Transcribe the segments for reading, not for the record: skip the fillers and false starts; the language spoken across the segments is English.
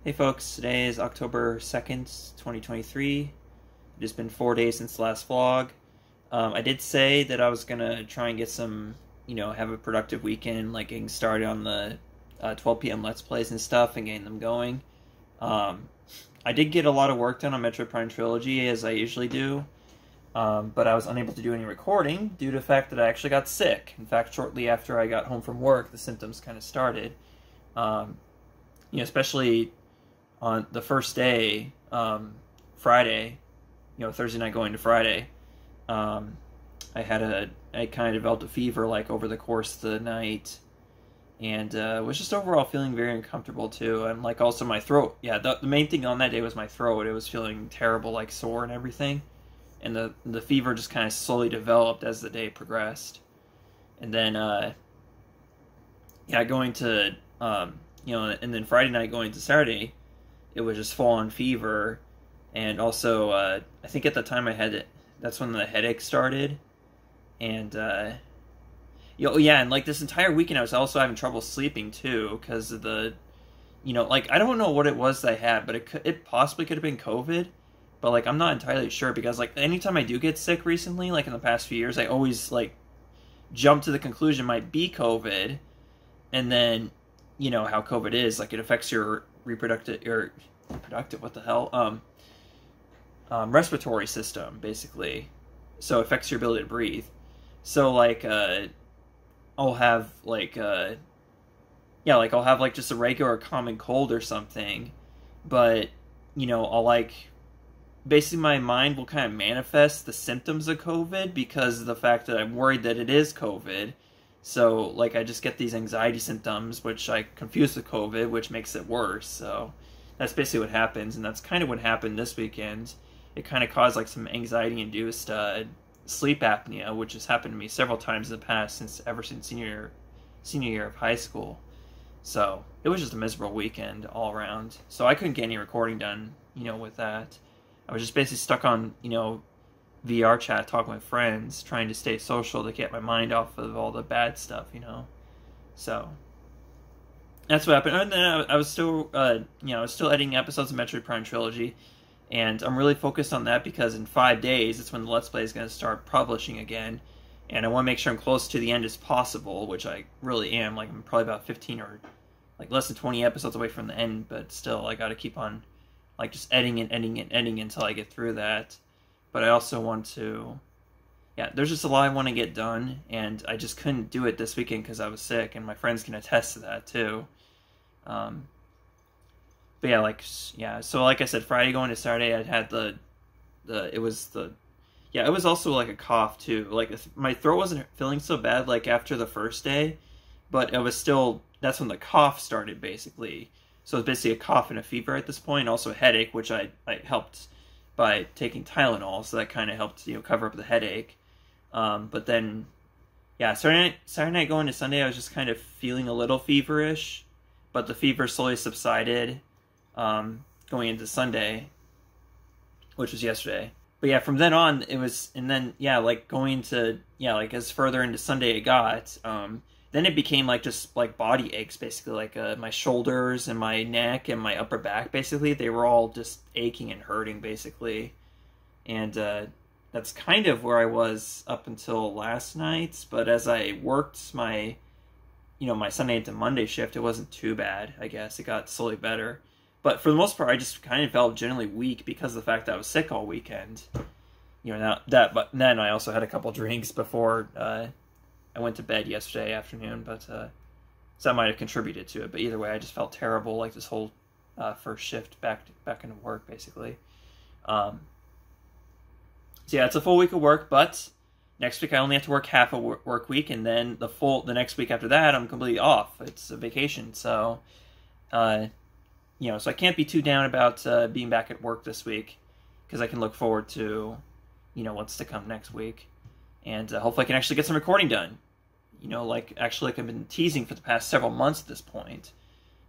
Hey folks, today is October 2nd, 2023. It has been 4 days since the last vlog. I did say that I was gonna try and get some, have a productive weekend, like getting started on the 12 p.m. Let's Plays and stuff and getting them going. I did get a lot of work done on Metroid Prime Trilogy, as I usually do, but I was unable to do any recording due to the fact that I actually got sick. In fact, shortly after I got home from work, the symptoms kind of started. Especially on the first day, Friday, Thursday night going to Friday, I kind of developed a fever, like, over the course of the night, and was just overall feeling very uncomfortable, too, and, like, also my throat. Yeah, the main thing on that day was my throat. It was feeling terrible, like, sore and everything, and the fever just kind of slowly developed as the day progressed, and then, going to, and then Friday night going to Saturday, it was just full-on fever, and also, I think at the time that's when the headache started, and, and, like, this entire weekend I was also having trouble sleeping, too, because of the, I don't know what it was that I had, but it possibly could have been COVID, but, like, I'm not entirely sure, because, like, anytime I do get sick recently, like, in the past few years, I always, like, jump to the conclusion it might be COVID, and then, how COVID is, like, it affects your reproductive, what the hell, respiratory system, basically, so it affects your ability to breathe. So, like, I'll have, like, I'll have, like, just a regular common cold or something, but, I'll, like, basically my mind will kind of manifest the symptoms of COVID because of the fact that I'm worried that it is COVID. So, like, I just get these anxiety symptoms, which I confuse with COVID, which makes it worse. So, that's basically what happens, and that's kind of what happened this weekend. It kind of caused, like, some anxiety-induced sleep apnea, which has happened to me several times in the past, ever since senior year of high school. So, it was just a miserable weekend all around. So, I couldn't get any recording done, with that. I was just basically stuck on, VR chat, talking with friends, trying to stay social to get my mind off of all the bad stuff, So, that's what happened. And then I was still, editing episodes of Metroid Prime Trilogy, and I'm really focused on that because in 5 days, it's when the Let's Play is going to start publishing again, and I want to make sure I'm close to the end as possible, which I really am. Like, I'm probably about 15 or, like, less than 20 episodes away from the end, but still, I got to keep on, like, just editing until I get through that. But I also want to, there's just a lot I want to get done, and I just couldn't do it this weekend because I was sick, and my friends can attest to that, too. But so like I said, Friday going to Saturday, I had it was also, like, a cough, too. Like, my throat wasn't feeling so bad, like, after the first day, but it was still, that's when the cough started, basically. So it's basically a cough and a fever at this point, and also a headache, which I helped by taking Tylenol, so that kind of helped, cover up the headache. But then, Saturday night going to Sunday, I was just kind of feeling a little feverish, but the fever slowly subsided, going into Sunday, which was yesterday. But from then on, it was, and then, going to, as further into Sunday it got, then it became, like, just, like, body aches, basically, like, my shoulders and my neck and my upper back, basically, they were all just aching and hurting, basically, and, that's kind of where I was up until last night, but as I worked my, my Sunday into Monday shift, it wasn't too bad, I guess, it got slowly better, but for the most part, I just kind of felt generally weak because of the fact that I was sick all weekend, but then I also had a couple drinks before, I went to bed yesterday afternoon, but so that might have contributed to it. But either way, I just felt terrible, like, this whole first shift back into work, basically. So it's a full week of work, but next week I only have to work half a work week, and then the next week after that I'm completely off. It's a vacation, so so I can't be too down about being back at work this week, because I can look forward to what's to come next week. And hopefully I can actually get some recording done. I've been teasing for the past several months at this point.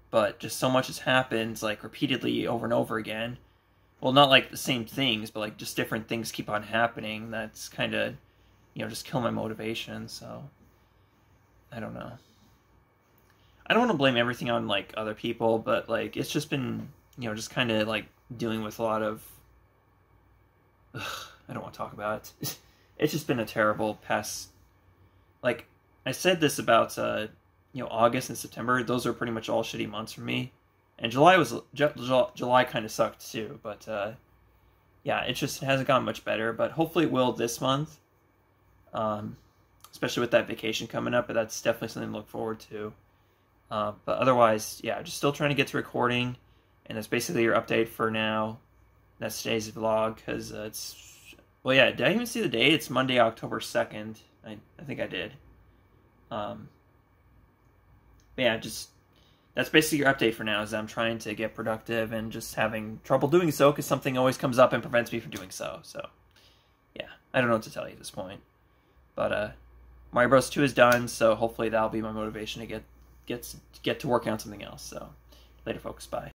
But just so much has happened, like, repeatedly over and over again. Well, not, like, the same things, but, like, just different things keep on happening. That's kind of, just kill my motivation, so I don't know. I don't want to blame everything on, like, other people, but, like, it's just been, just kind of like dealing with a lot of. I don't want to talk about it. It's just been a terrible past. Like I said this about August and September. Those are pretty much all shitty months for me, and July kind of sucked too. But yeah, it hasn't gotten much better. But hopefully it will this month. Especially with that vacation coming up, but that's definitely something to look forward to. But otherwise, yeah, just still trying to get to recording, and that's basically your update for now. That's today's vlog, because well, yeah, did I even see the date? It's Monday, October 2nd. I think I did. But yeah, that's basically your update for now, is I'm trying to get productive and just having trouble doing so, because something always comes up and prevents me from doing so. So, yeah, I don't know what to tell you at this point. But, Mario Bros. 2 is done, so hopefully that'll be my motivation to get to working on something else. So, later, folks. Bye.